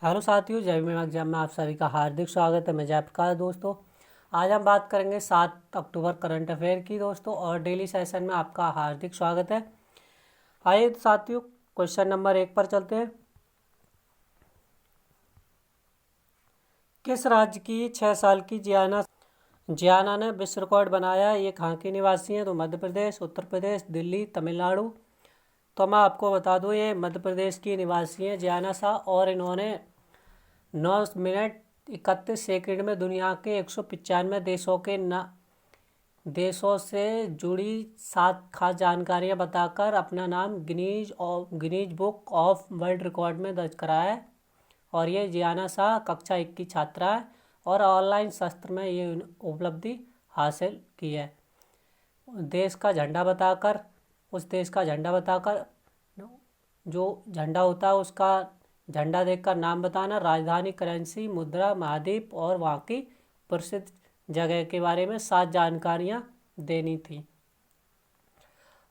Hello साथियों, जय Bhim exam में आप सभी का हार्दिक स्वागत है। मैं जयप्रकाश। दोस्तों, आज हम बात करेंगे 7 अक्टूबर करंट अफेयर की दोस्तों, और डेली सेशन में आपका हार्दिक स्वागत है। आइए साथियों, क्वेश्चन नंबर 1 पर चलते हैं। किस राज्य की 6 साल की जियाना ने विश्व रिकॉर्ड बनाया? ये कहाँ की निवासी हैं? तो मध्य प्रदेश, उत्तर प्रदेश, दिल्ली, तमिलनाडु। तो मैं आपको बता दूं, ये मध्य प्रदेश की निवासी हैं जियाना शाह, और इन्होंने 9 मिनट 31 सेकंड में दुनिया के 195 देशों से जुड़ी 7 खास जानकारियां बताकर अपना नाम Guinness book of world record में दर्ज कराया है। और ये जियाना शाह कक्षा 1 की छात्रा है और ऑनलाइन सत्र में ये उपलब्धि हासिल की है। देश का झंडा बताकर उस देश का झंडा बताकर जो झंडा होता है उसका झंडा देखकर नाम बताना, राजधानी, करेंसी, मुद्रा, महाद्वीप और वहाँ की प्रसिद्ध जगह के बारे में 7 जानकारियाँ देनी थी।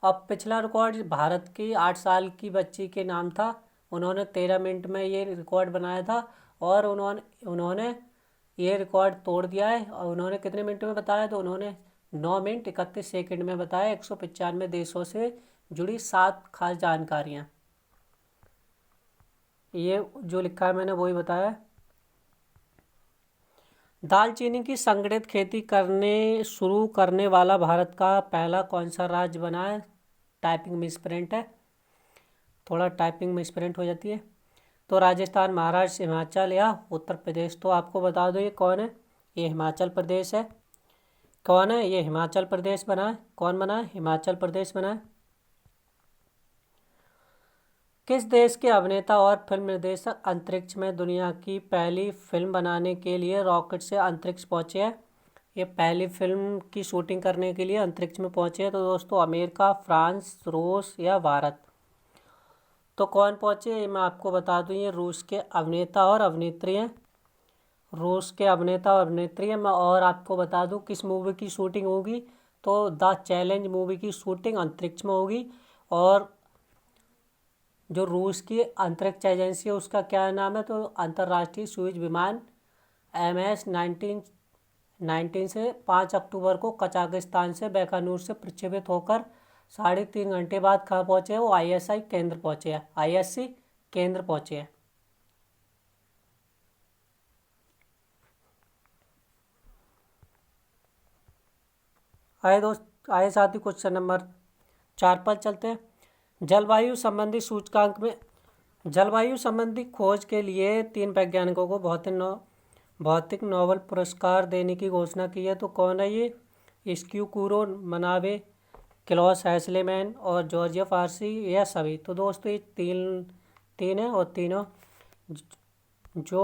अब पिछला रिकॉर्ड भारत की 8 साल की बच्ची के नाम था। उन्होंने 13 मिनट में ये रिकॉर्ड बनाया था और उन्होंने ये रिकॉर्ड तोड़ दिया है। और उन्होंने कितने मिनट में बताया? तो उन्होंने 9 मिनट 31 सेकंड में बताया 195 देशों से जुड़ी 7 खास जानकारियाँ। ये जो लिखा है मैंने वही बताया है। दालचीनी की संगठित खेती शुरू करने वाला भारत का पहला कौन सा राज्य बना है? टाइपिंग मिसप्रिंट है, थोड़ा टाइपिंग मिसप्रिंट हो जाती है। तो राजस्थान, महाराष्ट्र, हिमाचल या उत्तर प्रदेश। तो आपको बता दो ये कौन है। ये हिमाचल प्रदेश है। कौन है? ये हिमाचल प्रदेश बना है। कौन बना है? हिमाचल प्रदेश बना है। किस देश के अभिनेता और फिल्म निर्देशक अंतरिक्ष में दुनिया की पहली फिल्म बनाने के लिए रॉकेट से अंतरिक्ष पहुंचे हैं? ये पहली फिल्म की शूटिंग करने के लिए अंतरिक्ष में पहुंचे हैं। तो दोस्तों, अमेरिका, फ्रांस, रूस या भारत। तो कौन पहुंचे ये मैं आपको बता दूं, ये रूस के अभिनेता और अभिनेत्री हैं। रूस के अभिनेता और अभिनेत्री हैं। मैं और आपको बता दूं किस मूवी की शूटिंग होगी। तो द चैलेंज मूवी की शूटिंग अंतरिक्ष में होगी। और जो रूस की अंतरिक्ष एजेंसी है उसका क्या नाम है? तो अंतर्राष्ट्रीय सूरज विमान MS-19 से 5 अक्टूबर को कजाकिस्तान से बैकानूर से प्रक्षेपित होकर 3.5 घंटे बाद कहाँ पहुँचे? वो ISI केंद्र पहुँचे हैं। ISC केंद्र पहुँचे हैं। आए साथी, क्वेश्चन नंबर 4 पर चलते हैं। जलवायु संबंधी खोज के लिए 3 वैज्ञानिकों को भौतिक नोबेल पुरस्कार देने की घोषणा की है। तो कौन है ये? इस्क्यू कुरो मनावे, क्लॉस हैसलेमैन और जॉर्जिया फारसी, यह सभी। तो दोस्तों, ये तीन है और तीनों जो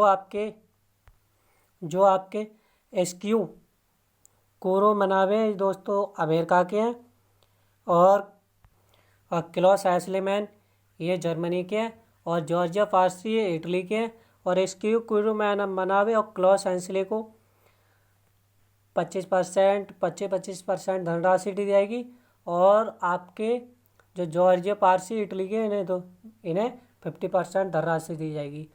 आपके इस्क्यू कुरो मनावे दोस्तों अमेरिका के हैं, और क्लॉस हैसलेमैन ये जर्मनी के हैं, और जॉर्जिया फारसी ये इटली के हैं। और इस्क्यू कुरो मनावे और क्लॉस हैंसले को 25% धनराशि दी जाएगी। और आपके जो जॉर्जिया फारसी इटली के इन्हें 50% धनराशि दी जाएगी।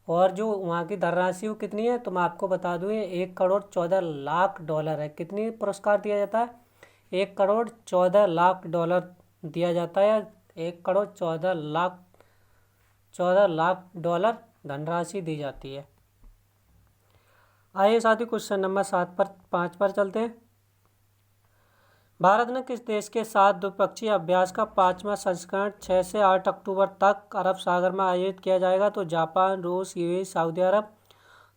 और जो वहाँ की धनराशि वो कितनी है? तो मैं आपको बता दूँ, ये $1,14,00,000 है। कितनी पुरस्कार दिया जाता है? $1,14,00,000 दिया जाता है। $1,14,00,000 धनराशि दी जाती है। आइए साथी, क्वेश्चन नंबर 5 पर चलते हैं। भारत ने किस देश के साथ द्विपक्षीय अभ्यास का 5वां संस्करण 6 से 8 अक्टूबर तक अरब सागर में आयोजित किया जाएगा? तो जापान, रूस, UAE, सऊदी अरब।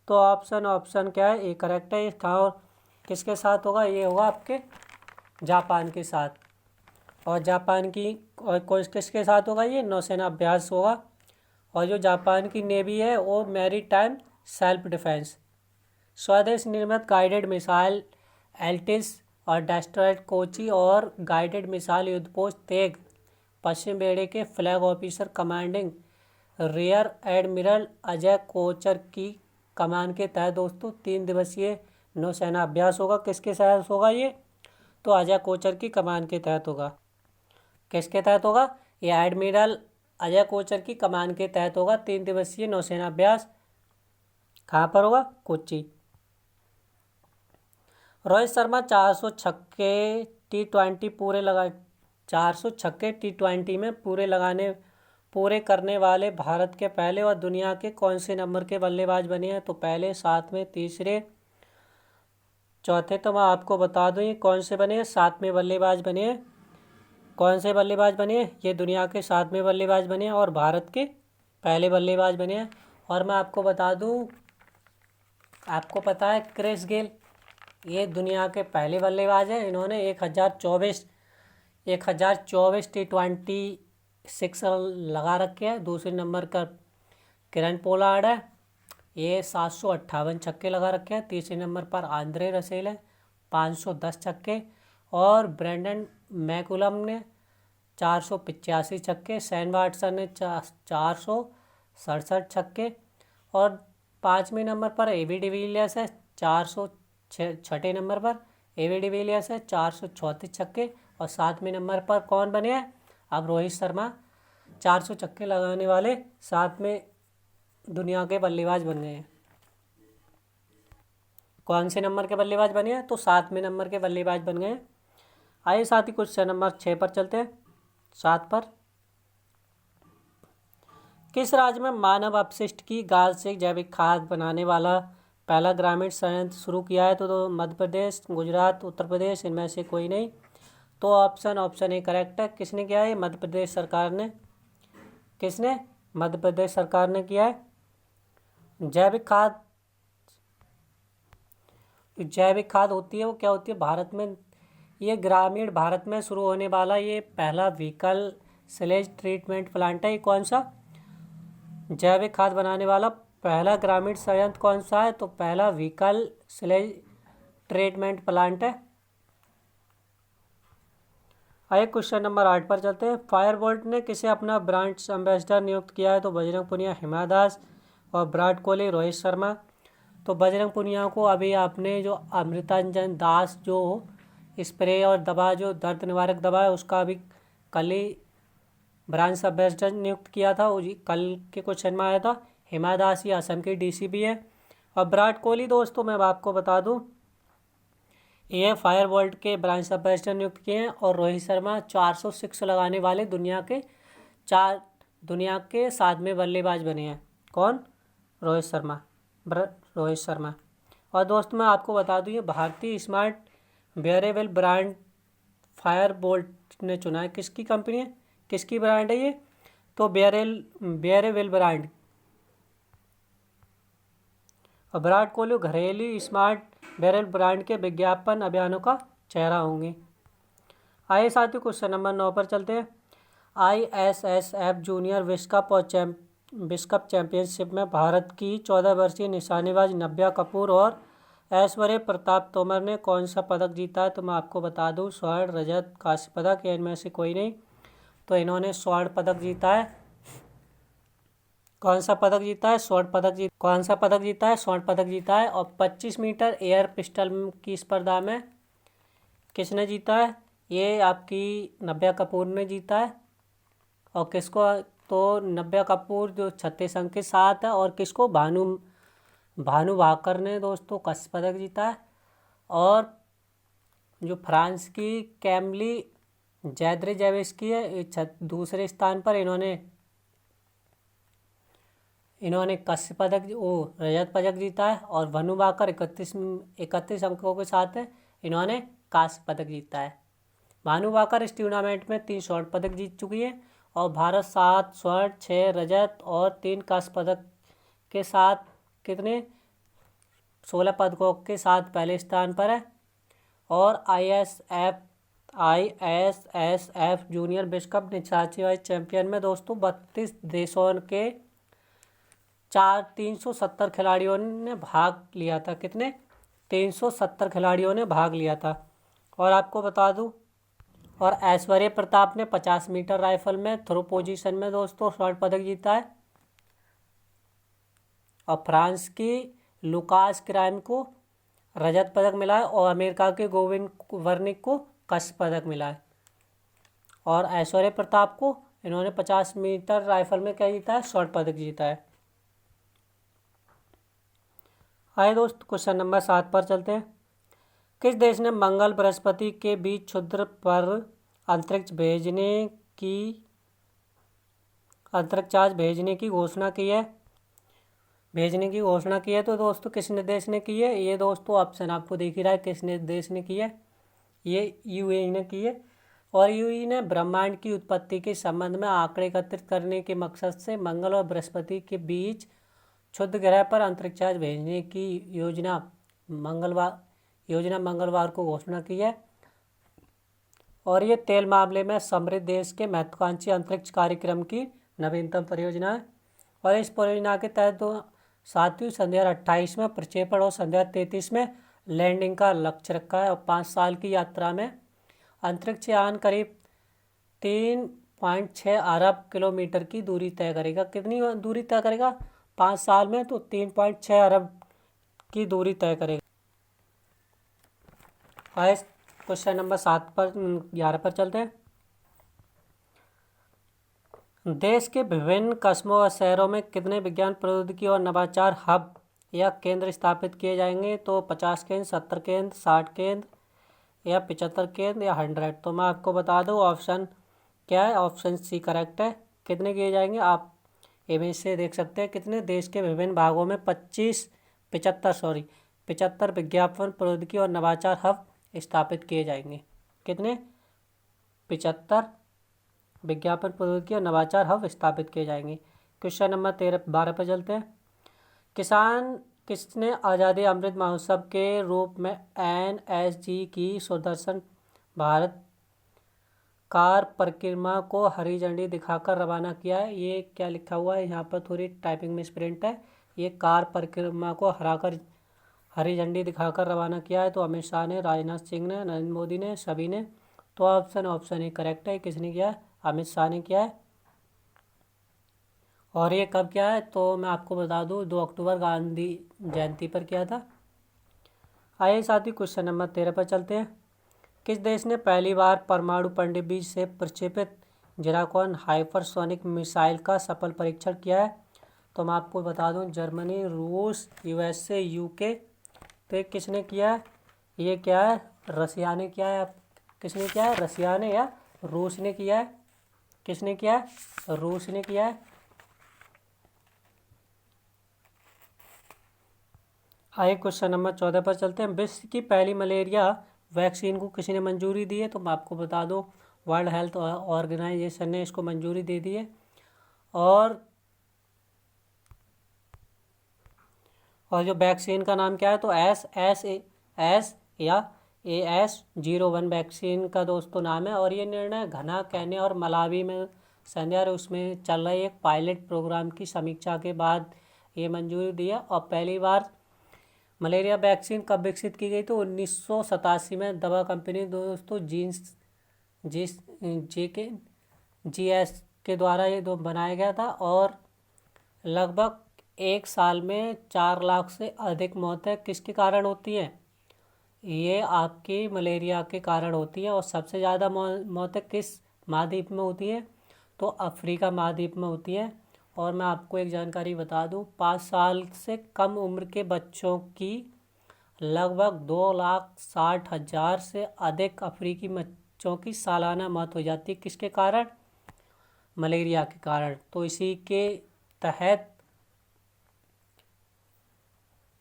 तो ऑप्शन क्या है? ये करेक्ट है। कहाँ किसके साथ होगा? ये होगा आपके जापान के साथ। और जापान की और किसके साथ होगा? ये नौसेना अभ्यास होगा। और जो जापान की नेवी है वो मैरी टाइम सेल्फ डिफेंस। स्वदेश निर्मित गाइडेड मिसाइल एल्टिस और डेस्ट्रॉयड कोची और गाइडेड मिसाइल युद्धपोत तेग पश्चिम बेड़े के flag officer commanding rear admiral Ajay Kochar की कमान के तहत दोस्तों 3 दिवसीय नौसेना अभ्यास होगा। किसके तहत होगा ये? तो अजय कोचर की कमान के तहत होगा। किसके तहत होगा? ये एडमिरल अजय कोचर की कमान के तहत होगा 3 दिवसीय नौसेना अभ्यास। कहाँ पर होगा? कोच्चि। रोहित शर्मा 400 छक्के T20 पूरे लगा 400 छक्के T20 में पूरे करने वाले भारत के पहले और दुनिया के कौन से नंबर के बल्लेबाज बने हैं? तो पहले, सातवें, तीसरे, चौथे। तो मैं आपको बता दूं ये कौन से बने हैं, सातवें बल्लेबाज बने हैं। कौन से बल्लेबाज बने हैं? ये दुनिया के सातवें बल्लेबाज बने हैं और भारत के पहले बल्लेबाज बने हैं। और मैं आपको बता दूं, आपको पता है क्रिस गेल, ये दुनिया के पहले बल्लेबाज हैं। इन्होंने 1024 T20 सिक्सर लगा रखे हैं। दूसरे नंबर पर किरण पोलार्ड है, ये 758 छक्के लगा रखे हैं। तीसरे नंबर पर आंद्रे रसेल है, 510 छक्के। और ब्रेंडन मैकुलम ने 485 छक्के। सैन वाटसन ने 467 छक्के। और पाँचवें नंबर पर एबी डिविलियर्स है, 400 छठे नंबर पर एबी डिविलियर्स है, 434 छक्के। और सातवें नंबर पर कौन बने हैं? अब रोहित शर्मा 400 छक्के लगाने वाले सातवें दुनिया के बल्लेबाज बन गए हैं। कौन से नंबर के बल्लेबाज बने हैं? तो सातवें नंबर के बल्लेबाज बन गए हैं। आइए साथ ही क्वेश्चन नंबर 6 पर चलते हैं। 7 पर, किस राज्य में मानव अपशिष्ट की गाज से जैविक खाद बनाने वाला पहला ग्रामीण संयंत्र शुरू किया है? तो मध्य प्रदेश, गुजरात, उत्तर प्रदेश, इनमें से कोई नहीं। तो ऑप्शन ए करेक्ट है। किसने किया है? मध्य प्रदेश सरकार ने। किसने? मध्य प्रदेश सरकार ने किया है। जैविक खाद होती है, वो क्या होती है? भारत में ये ग्रामीण भारत में शुरू होने वाला ये पहला व्हीकल स्लेज ट्रीटमेंट प्लांट है। ये कौन सा जैविक खाद बनाने वाला पहला ग्रामीण संयंत्र कौन सा है? तो पहला व्हीकल स्लेज ट्रीटमेंट प्लांट है। आइए क्वेश्चन नंबर 8 पर चलते हैं। फायरबोल्ट ने किसे अपना ब्रांड एम्बेसडर नियुक्त किया है? तो बजरंग पुनिया, हिमा दास और विराट कोहली, रोहित शर्मा। तो बजरंग पुनिया को अभी आपने जो अमृतांजन दास जो स्प्रे और दवा जो दर्द निवारक दवा है उसका अभी कल ही ब्रांच एम्बेसडर नियुक्त किया था, कल के क्वेश्चन में आया था। हिमा दास ये असम की डीसीपी है। और विराट कोहली दोस्तों मैं आपको बता दूं ये फायरबोल्ट के ब्रांच एम्बेसडर नियुक्त किए हैं। और रोहित शर्मा 406 लगाने वाले दुनिया के सातवें बल्लेबाज बने हैं। कौन? रोहित शर्मा। और दोस्तों मैं आपको बता दूं ये भारतीय स्मार्ट वेयरेबल ब्रांड फायरबोल्ट ने चुना है। किसकी कंपनी है? किसकी ब्रांड है ये? तो वेयरेबल ब्रांड। और विराट कोहली घरेलू स्मार्ट वेयरेबल ब्रांड के विज्ञापन अभियानों का चेहरा होंगे। आइए साथियों क्वेश्चन नंबर 9 पर चलते हैं। ISSF जूनियर विश्व कप चैंपियनशिप में भारत की 14 वर्षीय निशानेबाज नव्या कपूर और ऐश्वर्य प्रताप तोमर ने कौन सा पदक जीता है? तो मैं आपको बता दूं स्वर्ण, रजत, कांस्य पदक, इनमें से कोई नहीं। तो इन्होंने स्वर्ण पदक जीता है। कौन सा पदक जीता है? स्वर्ण पदक जीता है। और 25 मीटर एयर पिस्टल की स्पर्धा में किसने जीता है? ये आपकी नव्या कपूर ने जीता है। और किसको? तो नव्या कपूर जो 36 अंक के साथ है। और किसको? भानु भाकर ने दोस्तों कांस्य पदक जीता है। और जो फ्रांस की कैमली जैद्रेजेविस्की है दूसरे स्थान पर, इन्होंने कांस्य पदक रजत पदक जीता है। और भानु भाकर 31 अंकों के साथ है, इन्होंने कांस्य पदक जीता है। भानु भाकर इस टूर्नामेंट में 3 स्वर्ण पदक जीत चुकी है। और भारत 7 स्वर्ण, 6 रजत और 3 कांस्य पदक के साथ कितने 16 पदकों के साथ पहले स्थान पर है। और ISSF जूनियर विश्व कप निशानेबाजी चैंपियन में दोस्तों 32 देशों के 370 खिलाड़ियों ने भाग लिया था। कितने? 370 खिलाड़ियों ने भाग लिया था। और आपको बता दूं और ऐश्वर्य प्रताप ने 50 मीटर राइफल में थ्रो पोजीशन में दोस्तों स्वर्ण पदक जीता है। और फ्रांस की लुकास क्राइम को रजत पदक मिला है। और अमेरिका के गोविंद वर्निक को कांस्य पदक मिला है। और ऐश्वर्य प्रताप को इन्होंने 50 मीटर राइफल में क्या जीता है? स्वर्ण पदक जीता है। आइए दोस्त क्वेश्चन नंबर 7 पर चलते हैं। किस देश ने मंगल बृहस्पति के बीच क्षुद्र पर अंतरिक्ष भेजने की घोषणा की है? तो दोस्तों किस देश ने की है? ये दोस्तों ऑप्शन आपको दिख ही रहा है किस देश ने की है। ये यूएई ने की है। और यूएई ने ब्रह्मांड की उत्पत्ति के संबंध में आंकड़े एकत्रित करने के मकसद से मंगल और बृहस्पति के बीच क्षुद्र ग्रह पर अंतरिक्षयान भेजने की योजना मंगलवार को घोषणा की है। और ये तेल मामले में समृद्ध देश के महत्वाकांक्षी अंतरिक्ष कार्यक्रम की नवीनतम परियोजना है। और इस परियोजना के तहत 7वीं संध्या 28 में प्रक्षेपण और संध्या 33 में लैंडिंग का लक्ष्य रखा है। और 5 साल की यात्रा में अंतरिक्ष यान करीब 3.6 अरब किलोमीटर की दूरी तय करेगा। कितनी दूरी तय करेगा 5 साल में? तो 3.6 अरब की दूरी तय करेगा। आइए क्वेश्चन नंबर 11 पर चलते हैं। देश के विभिन्न कस्बों व शहरों में कितने विज्ञान प्रौद्योगिकी और नवाचार हब या केंद्र स्थापित किए जाएंगे? तो 50 केंद्र, 70 केंद्र, 60 केंद्र या 75 केंद्र या 100। तो मैं आपको बता दूं ऑप्शन क्या है। ऑप्शन सी करेक्ट है। कितने किए जाएंगे आप इमेज से देख सकते हैं। कितने देश के विभिन्न भागों में 75 विज्ञापन प्रौद्योगिकी और नवाचार हब स्थापित किए जाएंगे। कितने? 75 विज्ञापन प्रौद्योगिकी और नवाचार हब स्थापित किए जाएंगे। क्वेश्चन नंबर 12 पर चलते हैं। किसने आज़ादी अमृत महोत्सव के रूप में NSG की सुदर्शन भारत कार परिक्रमा को हरी झंडी दिखाकर रवाना किया है? ये क्या लिखा हुआ है यहाँ पर, थोड़ी टाइपिंग में मिसप्रिंट है। ये कार परिक्रमा को हरी झंडी दिखाकर रवाना किया है। तो अमित शाह ने, राजनाथ सिंह ने, नरेंद्र मोदी ने, सभी ने। तो ऑप्शन ही करेक्ट है। किसने किया है? अमित शाह ने किया है। और ये कब किया है? तो मैं आपको बता दूं 2 अक्टूबर गांधी जयंती पर किया था। आइए साथी क्वेश्चन नंबर 13 पर चलते हैं। किस देश ने पहली बार परमाणु पनडुब्बी से प्रक्षेपित ज़िरकॉन हाइपरसोनिक मिसाइल का सफल परीक्षण किया है? तो मैं आपको बता दूं जर्मनी, रूस, USA, UK। तो ये किसने किया है? ये क्या है? रसिया ने किया है। किसने किया है? रसिया ने या रूस ने किया है? किसने किया है? रूस ने किया है। आइए क्वेश्चन नंबर 14 पर चलते हैं। विश्व की पहली मलेरिया वैक्सीन को किसी ने मंजूरी दी है? तो मैं आपको बता दूं वर्ल्ड हेल्थ ऑर्गेनाइजेशन ने इसको मंजूरी दे दी है। और जो वैक्सीन का नाम क्या है? तो AS या AS01 वैक्सीन का दोस्तों नाम है। और ये निर्णय घना, केन्या और मलावी में संध्या उसमें चल रहे एक पायलट प्रोग्राम की समीक्षा के बाद ये मंजूरी दी है। और पहली बार मलेरिया वैक्सीन कब विकसित की गई? तो 1987 में दवा कंपनी दोस्तों GS के द्वारा ये बनाया गया था। और लगभग 1 साल में 4 लाख से अधिक मौतें किसके कारण होती हैं? ये आपकी मलेरिया के कारण होती है। और सबसे ज़्यादा मौतें किस महाद्वीप में होती हैं? तो अफ्रीका महाद्वीप में होती है। और मैं आपको एक जानकारी बता दूं 5 साल से कम उम्र के बच्चों की लगभग 2,60,000 से अधिक अफ्रीकी बच्चों की सालाना मौत हो जाती है। किसके कारण? मलेरिया के कारण। तो इसी के तहत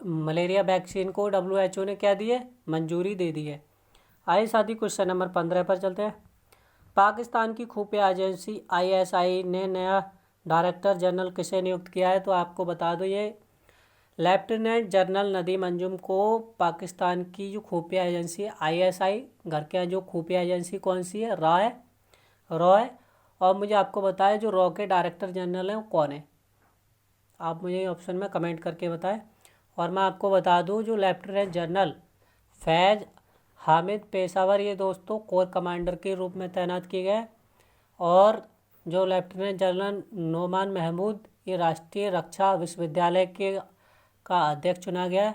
मलेरिया वैक्सीन को WHO ने क्या दी है? मंजूरी दे दी है। आइए साथी क्वेश्चन नंबर 15 पर चलते हैं। पाकिस्तान की खुफिया एजेंसी ISI ने नया डायरेक्टर जनरल किसे नियुक्त किया है? तो आपको बता दो ये लेफ्टिनेंट जनरल नदीम अंजुम को पाकिस्तान की जो खुफिया एजेंसी है ISI, घर के यहाँ जो खुफिया एजेंसी कौन सी है? रॉय। और मुझे आपको बताएं जो रॉ के डायरेक्टर जनरल हैं वो कौन है? आप मुझे ऑप्शन में कमेंट करके बताएं। और मैं आपको बता दूं जो लेफ्टिनेंट जनरल फैज़ हामिद पेशावर ये दोस्तों कोर कमांडर के रूप में तैनात किए गए। और जो लेफ्टिनेंट जनरल नोमान महमूद ये राष्ट्रीय रक्षा विश्वविद्यालय का अध्यक्ष चुना गया है।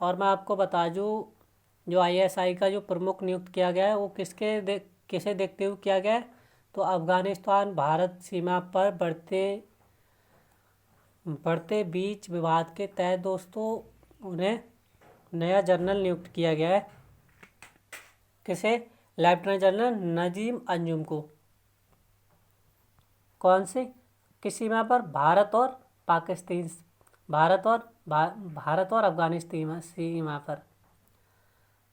और मैं आपको बता दूं जो ISI का जो प्रमुख नियुक्त किया गया है वो किसे देखते हुए किया गया है? तो अफगानिस्तान भारत सीमा पर बढ़ते बीच विवाद के तहत दोस्तों उन्हें नया जनरल नियुक्त किया गया है। किसे? लेफ्टिनेंट जनरल नजीम अंजुम को। कौन से? किस सीमा पर? भारत और पाकिस्तान, भारत और अफगानिस्तान सीमा पर।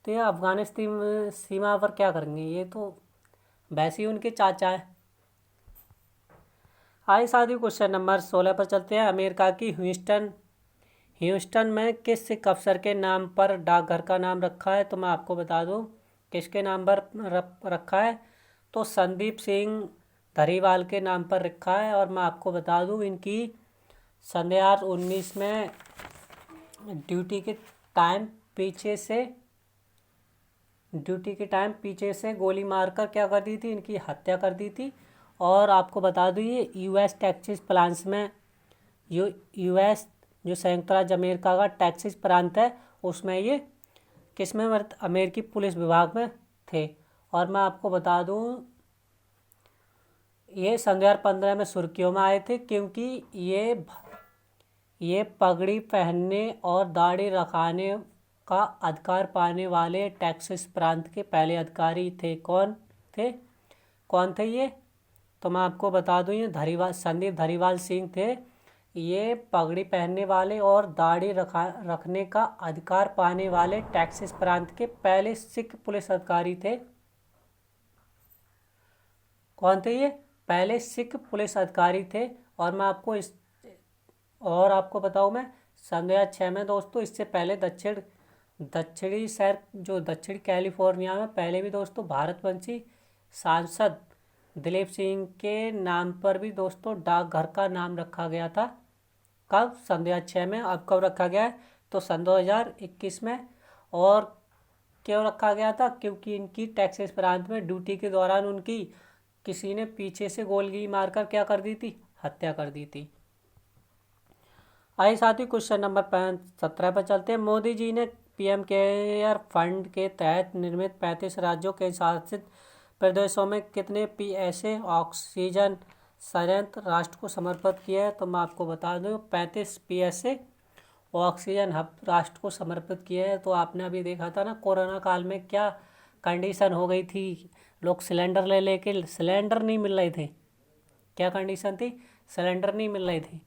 तो ये अफगानिस्तान सीमा पर क्या करेंगे? ये तो वैसे ही उनके चाचा है। आइए साथियों क्वेश्चन नंबर 16 पर चलते हैं। अमेरिका की ह्यूस्टन में किस सिख अफसर के नाम पर डाकघर का नाम रखा है? तो मैं आपको बता दूं किसके नाम पर रखा है। तो संदीप सिंह धरीवाल के नाम पर रखा है। और मैं आपको बता दूं इनकी सन 2019 में ड्यूटी के टाइम पीछे से गोली मारकर क्या कर दी थी? इनकी हत्या कर दी थी। और आपको बता दूं ये यूएस टेक्सास प्रांत में, यूएस जो संयुक्त राज्य अमेरिका का टेक्सास प्रांत है उसमें ये किसमें अमेरिकी पुलिस विभाग में थे। और मैं आपको बता दूं ये सन 2015 में सुर्खियों में आए थे क्योंकि ये पगड़ी पहनने और दाढ़ी रखाने का अधिकार पाने वाले टेक्सास प्रांत के पहले अधिकारी थे। कौन थे ये? तो मैं आपको बता दूं ये संदीप धरीवाल सिंह थे। ये पगड़ी पहनने वाले और दाढ़ी रखने का अधिकार पाने वाले टेक्सास प्रांत के पहले सिख पुलिस अधिकारी थे। कौन थे ये? पहले सिख पुलिस अधिकारी थे। और मैं आपको बताऊं मैं सन 2006 में दोस्तों इससे पहले दक्षिणी शहर जो दक्षिण कैलिफोर्निया में पहले भी दोस्तों भारतवंशी सांसद दिलीप सिंह के नाम पर भी दोस्तों डाकघर का नाम रखा गया था। कब? सन 2006 में। अब कब रखा गया है? तो सन 2021 में। और क्यों रखा गया था? क्योंकि इनकी टेक्सास प्रांत में ड्यूटी के दौरान उनकी किसी ने पीछे से गोली मारकर क्या कर दी थी? हत्या कर दी थी। आइए साथियों क्वेश्चन नंबर 17 पर चलते हैं। मोदी जी ने पीएम केयर फंड के तहत निर्मित 35 राज्यों के शासित प्रदेशों में कितने पीएसए ऑक्सीजन संयंत्र राष्ट्र को समर्पित किया है? तो मैं आपको बता दूं 35 पीएसए ऑक्सीजन हब राष्ट्र को समर्पित किया है। तो आपने अभी देखा था ना कोरोना काल में क्या कंडीशन हो गई थी, लोग सिलेंडर लेके सिलेंडर नहीं मिल रहे थे। क्या कंडीशन थी? सिलेंडर नहीं मिल रहे थे।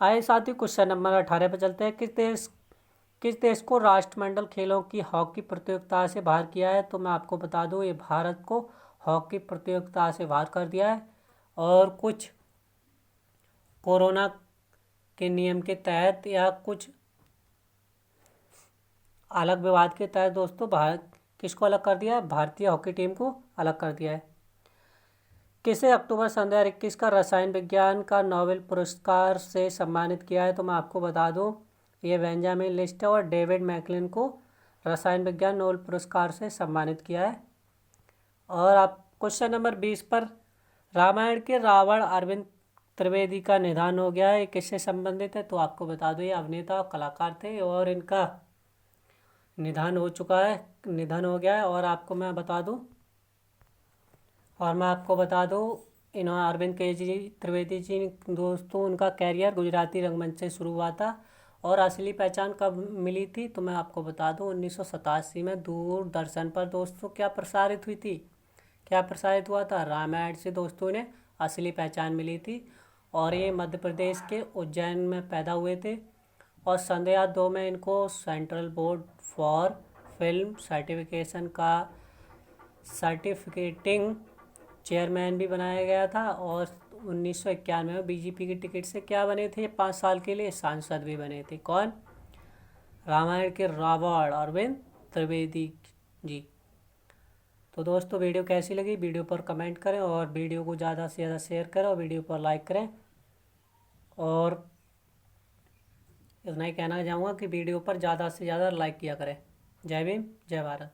आइए साथियों क्वेश्चन नंबर 18 पर चलते हैं। किस देश को राष्ट्रमंडल खेलों की हॉकी प्रतियोगिता से बाहर किया है? तो मैं आपको बता दूं ये भारत को हॉकी प्रतियोगिता से बाहर कर दिया है। और कुछ कोरोना के नियम के तहत या कुछ अलग विवाद के तहत दोस्तों भारत किसको अलग कर दिया है? भारतीय हॉकी टीम को अलग कर दिया है। किसे अक्टूबर सन 2021 का रसायन विज्ञान का नोबेल पुरस्कार से सम्मानित किया है? तो मैं आपको बता दूं ये बेंजामिन लिस्ट और डेविड मैकलिन को रसायन विज्ञान नोबेल पुरस्कार से सम्मानित किया है। और आप क्वेश्चन नंबर 20 पर रामायण के रावण अरविंद त्रिवेदी का निधन हो गया है, किससे संबंधित है? तो आपको बता दूं ये अभिनेता और कलाकार थे और इनका निधन हो गया है। और मैं आपको बता दूं इन्होंने अरविंद त्रिवेदी जी दोस्तों उनका कैरियर गुजराती रंगमंच से शुरू हुआ था। और असली पहचान कब मिली थी? तो मैं आपको बता दूं 1987 में दूरदर्शन पर दोस्तों क्या प्रसारित हुआ था? रामायण से दोस्तों ने असली पहचान मिली थी। और ये मध्य प्रदेश के उज्जैन में पैदा हुए थे। और सन 2002 में इनको central board for film certification का सर्टिफिकेटिंग चेयरमैन भी बनाया गया था। और 1991 में बीजेपी की टिकट से क्या बने थे? 5 साल के लिए सांसद भी बने थे। कौन? रामायण के रावण अरविंद त्रिवेदी जी। तो दोस्तों वीडियो कैसी लगी? वीडियो पर कमेंट करें और वीडियो को ज़्यादा से ज़्यादा शेयर करें और वीडियो पर लाइक करें। और इतना ही कहना चाहूँगा कि वीडियो पर ज़्यादा से ज़्यादा लाइक किया करें। जय भीम, जय भारत।